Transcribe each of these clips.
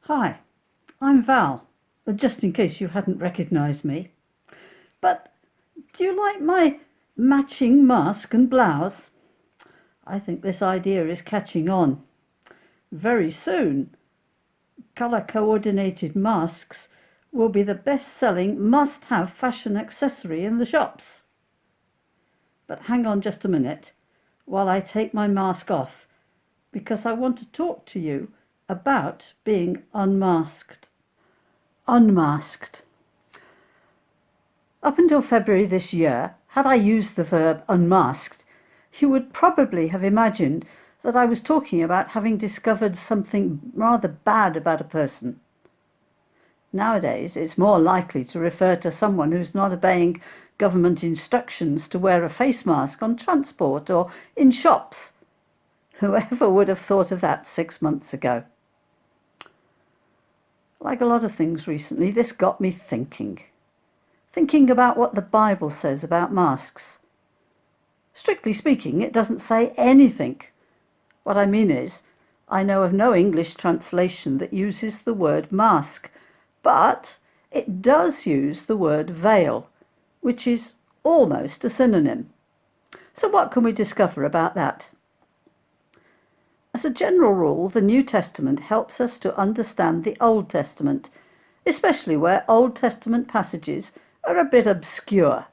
Hi, I'm Val, just in case you hadn't recognised me. But do you like my matching mask and blouse? I think this idea is catching on. Very soon, colour-coordinated masks will be the best-selling must-have fashion accessory in the shops. But hang on just a minute while I take my mask off, because I want to talk to you about being unmasked. Unmasked. Up until February this year, had I used the verb unmasked, you would probably have imagined that I was talking about having discovered something rather bad about a person. Nowadays, it's more likely to refer to someone who's not obeying government instructions to wear a face mask on transport or in shops. Whoever would have thought of that 6 months ago? Like a lot of things recently, this got me thinking about what the Bible says about masks. Strictly speaking, it doesn't say anything. What I mean is, I know of no English translation that uses the word mask, but it does use the word veil, which is almost a synonym. So what can we discover about that? As a general rule, the New Testament helps us to understand the Old Testament, especially where Old Testament passages are a bit obscure.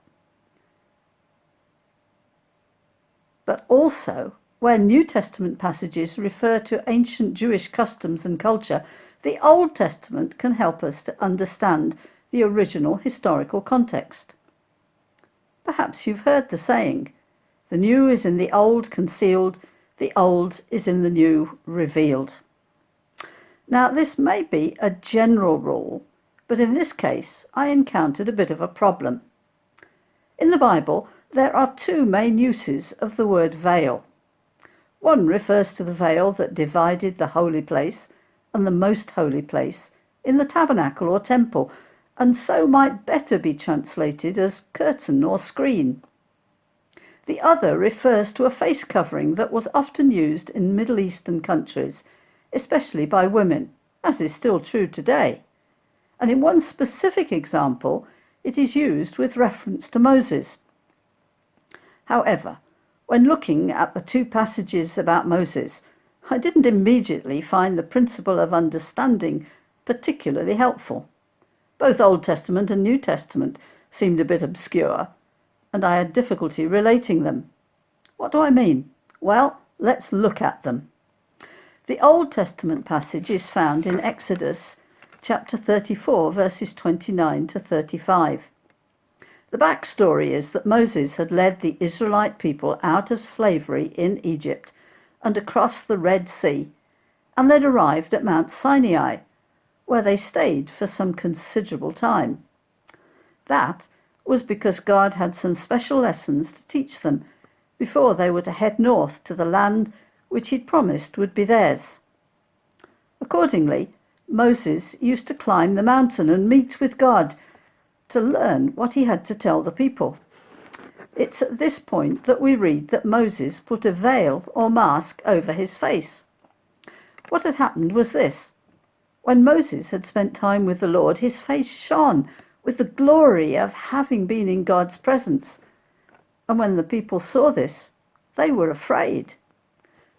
But also, where New Testament passages refer to ancient Jewish customs and culture, the Old Testament can help us to understand the original historical context. Perhaps you've heard the saying, the new is in the old concealed, the old is in the new revealed. Now, this may be a general rule, but in this case, I encountered a bit of a problem. In the Bible, there are two main uses of the word veil. One refers to the veil that divided the holy place and the most holy place in the tabernacle or temple, and so might better be translated as curtain or screen. The other refers to a face covering that was often used in Middle Eastern countries, especially by women, as is still true today. And in one specific example, it is used with reference to Moses. However, when looking at the two passages about Moses, I didn't immediately find the principle of understanding particularly helpful. Both Old Testament and New Testament seemed a bit obscure, and I had difficulty relating them. What do I mean? Well, let's look at them. The Old Testament passage is found in Exodus chapter 34, verses 29 to 35. The backstory is that Moses had led the Israelite people out of slavery in Egypt and across the Red Sea, and they'd arrived at Mount Sinai, where they stayed for some considerable time. That was because God had some special lessons to teach them before they were to head north to the land which he'd promised would be theirs. Accordingly, Moses used to climb the mountain and meet with God to learn what he had to tell the people. It's at this point that we read that Moses put a veil or mask over his face. What had happened was this. When Moses had spent time with the Lord, his face shone with the glory of having been in God's presence. And when the people saw this, they were afraid.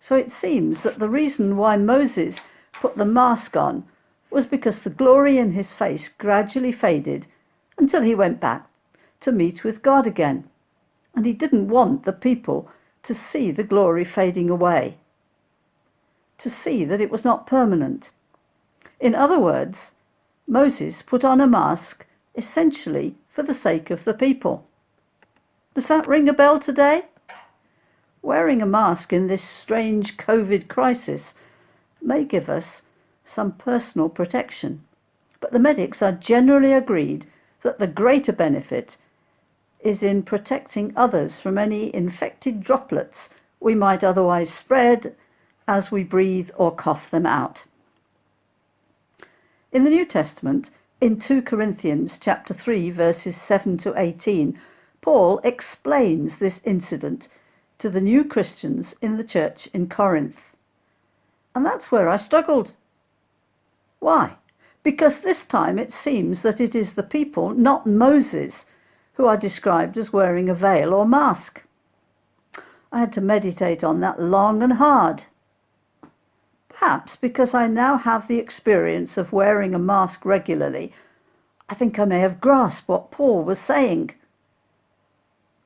So it seems that the reason why Moses put the mask on was because the glory in his face gradually faded until he went back to meet with God again. And he didn't want the people to see the glory fading away, to see that it was not permanent. In other words, Moses put on a mask essentially for the sake of the people. Does that ring a bell today? Wearing a mask in this strange COVID crisis may give us some personal protection, but the medics are generally agreed that the greater benefit is in protecting others from any infected droplets we might otherwise spread as we breathe or cough them out. In the New Testament, in 2 Corinthians chapter 3, verses 7 to 18, Paul explains this incident to the new Christians in the church in Corinth. And that's where I struggled. Why? Because this time it seems that it is the people, not Moses, who are described as wearing a veil or mask. I had to meditate on that long and hard. Perhaps because I now have the experience of wearing a mask regularly, I think I may have grasped what Paul was saying.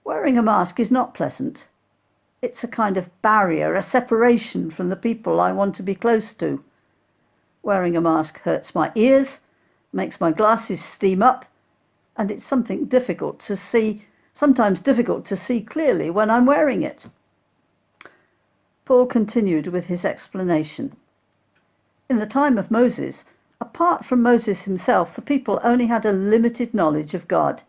Wearing a mask is not pleasant. It's a kind of barrier, a separation from the people I want to be close to. Wearing a mask hurts my ears, makes my glasses steam up, and it's something difficult to see, sometimes difficult to see clearly when I'm wearing it. Paul continued with his explanation. In the time of Moses, apart from Moses himself, the people only had a limited knowledge of God.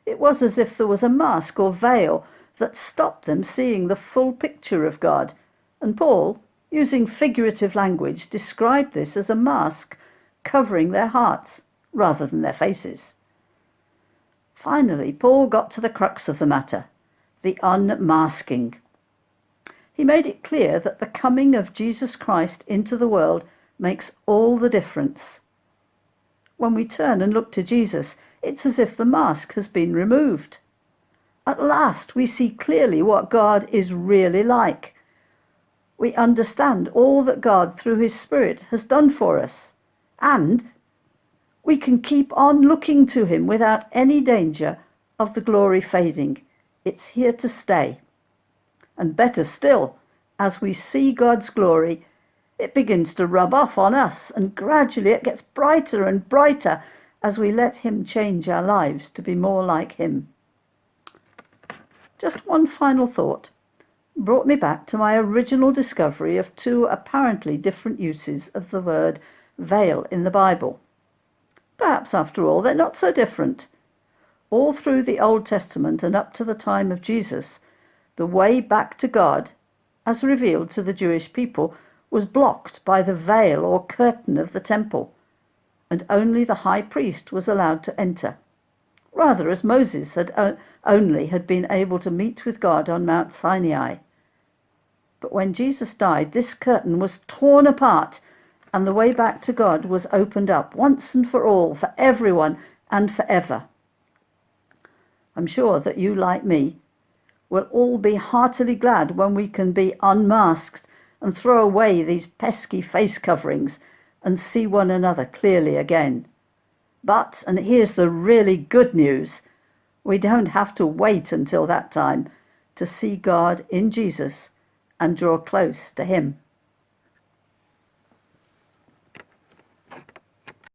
It was as if there was a mask or veil that stopped them seeing the full picture of God, and Paul, using figurative language, described this as a mask covering their hearts rather than their faces. Finally, Paul got to the crux of the matter, the unmasking. He made it clear that the coming of Jesus Christ into the world makes all the difference. When we turn and look to Jesus, it's as if the mask has been removed. At last we see clearly what God is really like. We understand all that God, through his Spirit, has done for us. And we can keep on looking to him without any danger of the glory fading. It's here to stay. And better still, as we see God's glory, it begins to rub off on us, and gradually it gets brighter and brighter as we let him change our lives to be more like him. Just one final thought brought me back to my original discovery of two apparently different uses of the word veil in the Bible. Perhaps, after all, they're not so different. All through the Old Testament and up to the time of Jesus, the way back to God, as revealed to the Jewish people, was blocked by the veil or curtain of the temple, and only the high priest was allowed to enter, rather as Moses had been able to meet with God on Mount Sinai. But when Jesus died, this curtain was torn apart, and the way back to God was opened up once and for all, for everyone and forever. I'm sure that you, like me, will all be heartily glad when we can be unmasked and throw away these pesky face coverings and see one another clearly again. But, and here's the really good news, we don't have to wait until that time to see God in Jesus and draw close to him.